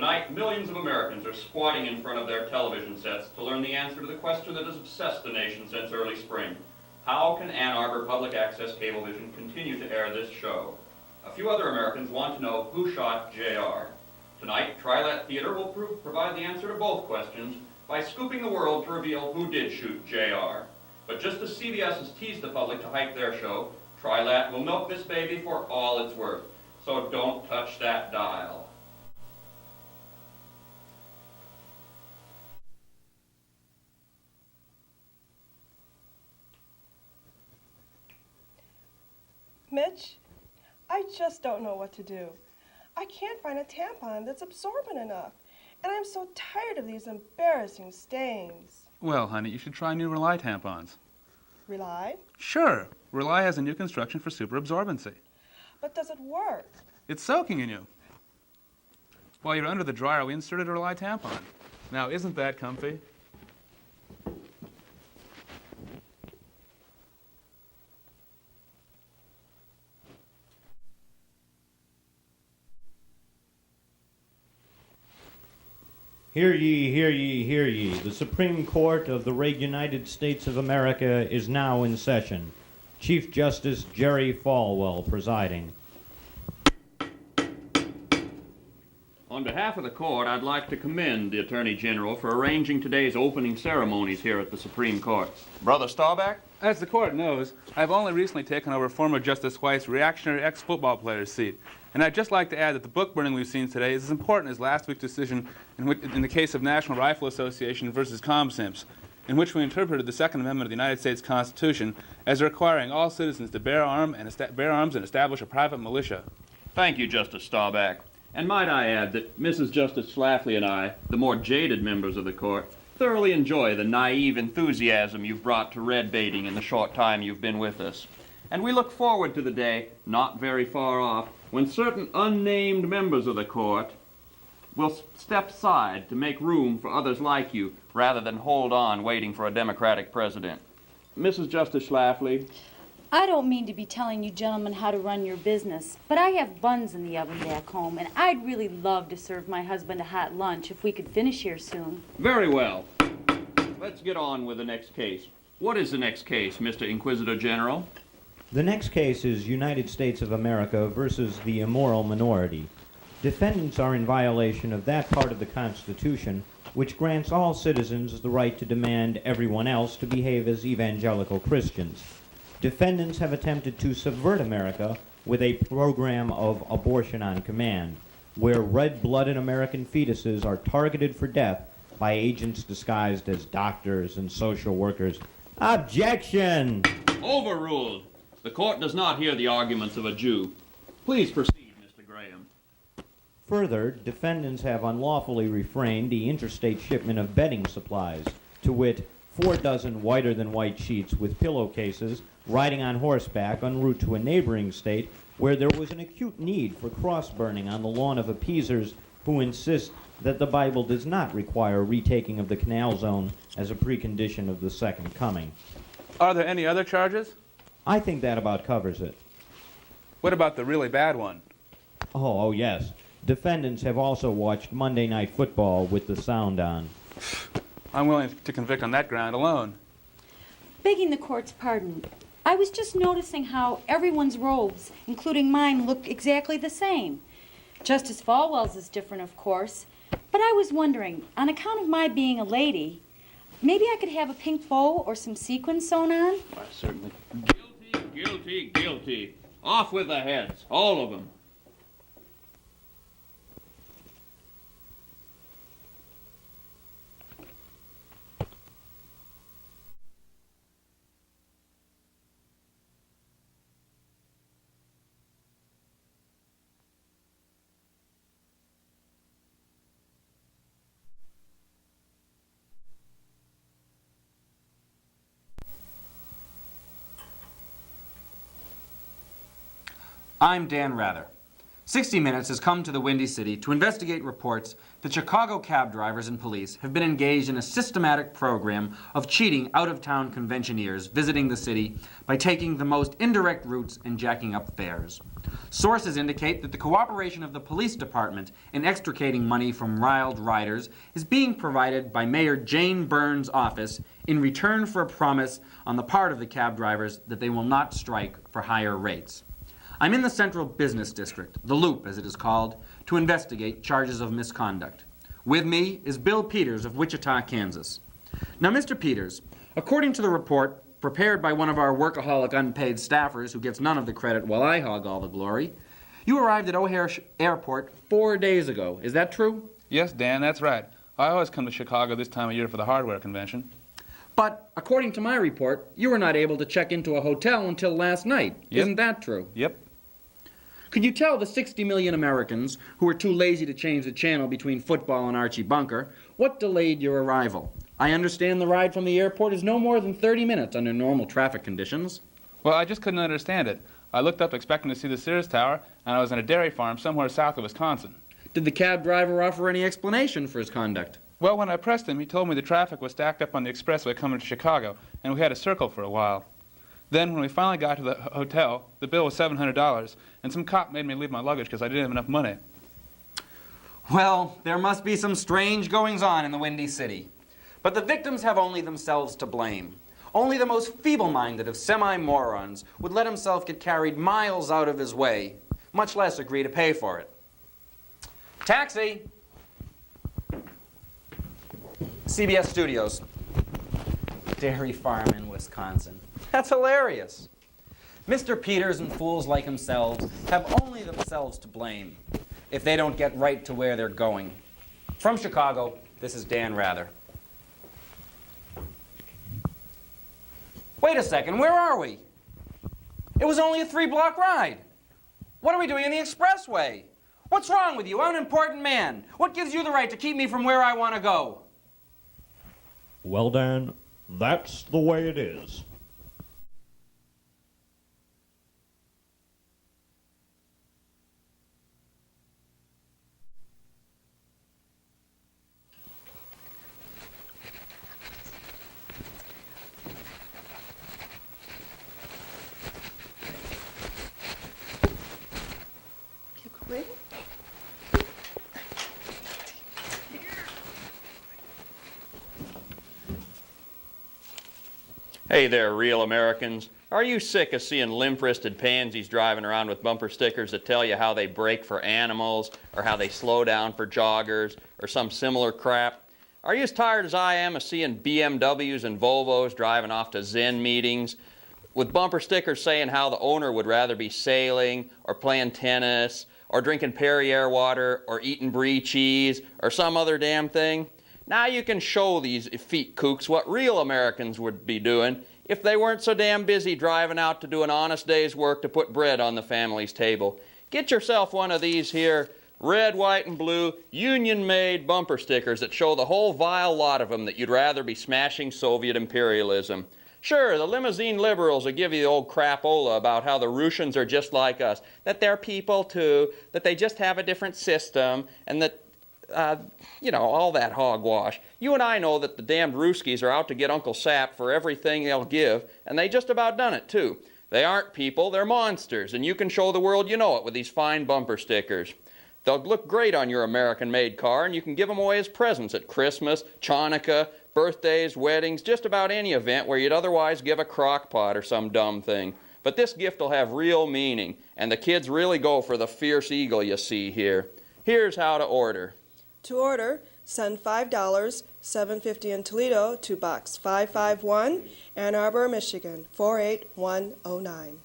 Tonight, millions of Americans are squatting in front of their television sets to learn the answer to the question that has obsessed the nation since early spring. How can Ann Arbor Public Access Cablevision continue to air this show? A few other Americans want to know who shot J.R. Tonight, Trilat Theater will provide the answer to both questions by scooping the world to reveal who did shoot J.R. But just as CBS has teased the public to hype their show, Trilat will milk this baby for all it's worth. So don't touch that dial. Mitch, I just don't know what to do. I can't find a tampon that's absorbent enough, and I'm so tired of these embarrassing stains. Well, honey, you should try new Rely tampons. Rely? Sure. Rely has a new construction for super absorbency. But does it work? It's soaking in you. While you're under the dryer, we inserted a Rely tampon. Now, isn't that comfy? Hear ye, hear ye, hear ye. The Supreme Court of the United States of America is now in session. Chief Justice Jerry Falwell presiding. On behalf of the court, I'd like to commend the Attorney General for arranging today's opening ceremonies here at the Supreme Court. Brother Staubach? As the court knows, I've only recently taken over former Justice White's reactionary ex-football player's seat. And I'd just like to add that the book burning we've seen today is as important as last week's decision in the case of National Rifle Association versus ComSimps, in which we interpreted the Second Amendment of the United States Constitution as requiring all citizens to bear arms and establish a private militia. Thank you, Justice Staubach. And might I add that Mrs. Justice Schlafly and I, the more jaded members of the court, thoroughly enjoy the naive enthusiasm you've brought to red baiting in the short time you've been with us. And we look forward to the day, not very far off, when certain unnamed members of the court will step aside to make room for others like you, rather than hold on waiting for a Democratic president. Mrs. Justice Schlafly? I don't mean to be telling you gentlemen how to run your business, but I have buns in the oven back home, and I'd really love to serve my husband a hot lunch if we could finish here soon. Very well. Let's get on with the next case. What is the next case, Mr. Inquisitor General? The next case is United States of America versus the immoral minority. Defendants are in violation of that part of the Constitution which grants all citizens the right to demand everyone else to behave as evangelical Christians. Defendants have attempted to subvert America with a program of abortion on command, where red-blooded American fetuses are targeted for death by agents disguised as doctors and social workers. Objection! Overruled. The court does not hear the arguments of a Jew. Please proceed, Mr. Graham. Further, defendants have unlawfully refrained the interstate shipment of bedding supplies, to wit, 4 dozen whiter-than-white sheets with pillowcases, riding on horseback en route to a neighboring state where there was an acute need for cross-burning on the lawn of appeasers who insist that the Bible does not require retaking of the canal zone as a precondition of the second coming. Are there any other charges? I think that about covers it. What about the really bad one? Oh, yes. Defendants have also watched Monday Night Football with the sound on. I'm willing to convict on that ground alone. Begging the court's pardon, I was just noticing how everyone's robes, including mine, look exactly the same. Justice Falwell's is different, of course, but I was wondering, on account of my being a lady, maybe I could have a pink bow or some sequins sewn on? Why, certainly. Guilty, guilty, guilty. Off with the heads, all of them. I'm Dan Rather. 60 Minutes has come to the Windy City to investigate reports that Chicago cab drivers and police have been engaged in a systematic program of cheating out-of-town conventioneers visiting the city by taking the most indirect routes and jacking up fares. Sources indicate that the cooperation of the police department in extricating money from riled riders is being provided by Mayor Jane Burns' office in return for a promise on the part of the cab drivers that they will not strike for higher rates. I'm in the Central Business District, the Loop as it is called, to investigate charges of misconduct. With me is Bill Peters of Wichita, Kansas. Now, Mr. Peters, according to the report prepared by one of our workaholic unpaid staffers who gets none of the credit while I hog all the glory, you arrived at O'Hare Airport 4 days ago. Is that true? Yes, Dan, that's right. I always come to Chicago this time of year for the hardware convention. But according to my report, you were not able to check into a hotel until last night. Yep. Isn't that true? Yep. Could you tell the 60 million Americans who were too lazy to change the channel between football and Archie Bunker what delayed your arrival? I understand the ride from the airport is no more than 30 minutes under normal traffic conditions. Well, I just couldn't understand it. I looked up expecting to see the Sears Tower, and I was in a dairy farm somewhere south of Wisconsin. Did the cab driver offer any explanation for his conduct? Well, when I pressed him, he told me the traffic was stacked up on the expressway coming to Chicago, and we had to circle for a while. Then, when we finally got to the hotel, the bill was $700, and some cop made me leave my luggage because I didn't have enough money. Well, there must be some strange goings-on in the Windy City. But the victims have only themselves to blame. Only the most feeble-minded of semi-morons would let himself get carried miles out of his way, much less agree to pay for it. Taxi! CBS Studios. Dairy farm in Wisconsin. That's hilarious. Mr. Peters and fools like themselves have only themselves to blame if they don't get right to where they're going. From Chicago, this is Dan Rather. Wait a second, where are we? It was only a 3-block ride. What are we doing in the expressway? What's wrong with you? I'm an important man. What gives you the right to keep me from where I want to go? Well, Dan, that's the way it is. Keep going. Hey there, real Americans. Are you sick of seeing limp-wristed pansies driving around with bumper stickers that tell you how they brake for animals, or how they slow down for joggers, or some similar crap? Are you as tired as I am of seeing BMWs and Volvos driving off to Zen meetings with bumper stickers saying how the owner would rather be sailing, or playing tennis, or drinking Perrier water, or eating brie cheese, or some other damn thing? Now you can show these effete kooks what real Americans would be doing if they weren't so damn busy driving out to do an honest day's work to put bread on the family's table. Get yourself one of these here red, white, and blue union-made bumper stickers that show the whole vile lot of them that you'd rather be smashing Soviet imperialism. Sure, the limousine liberals will give you the old crapola about how the Russians are just like us, that they're people too, that they just have a different system, and that you know, all that hogwash. You and I know that the damned Ruskies are out to get Uncle Sap for everything they'll give, and they just about done it, too. They aren't people, they're monsters, and you can show the world you know it with these fine bumper stickers. They'll look great on your American-made car, and you can give them away as presents at Christmas, Chanukah, birthdays, weddings, just about any event where you'd otherwise give a crock pot or some dumb thing. But this gift will have real meaning, and the kids really go for the fierce eagle you see here. Here's how to order. To order, send $5, $7.50 in Toledo to Box 551, Ann Arbor, Michigan, 48109.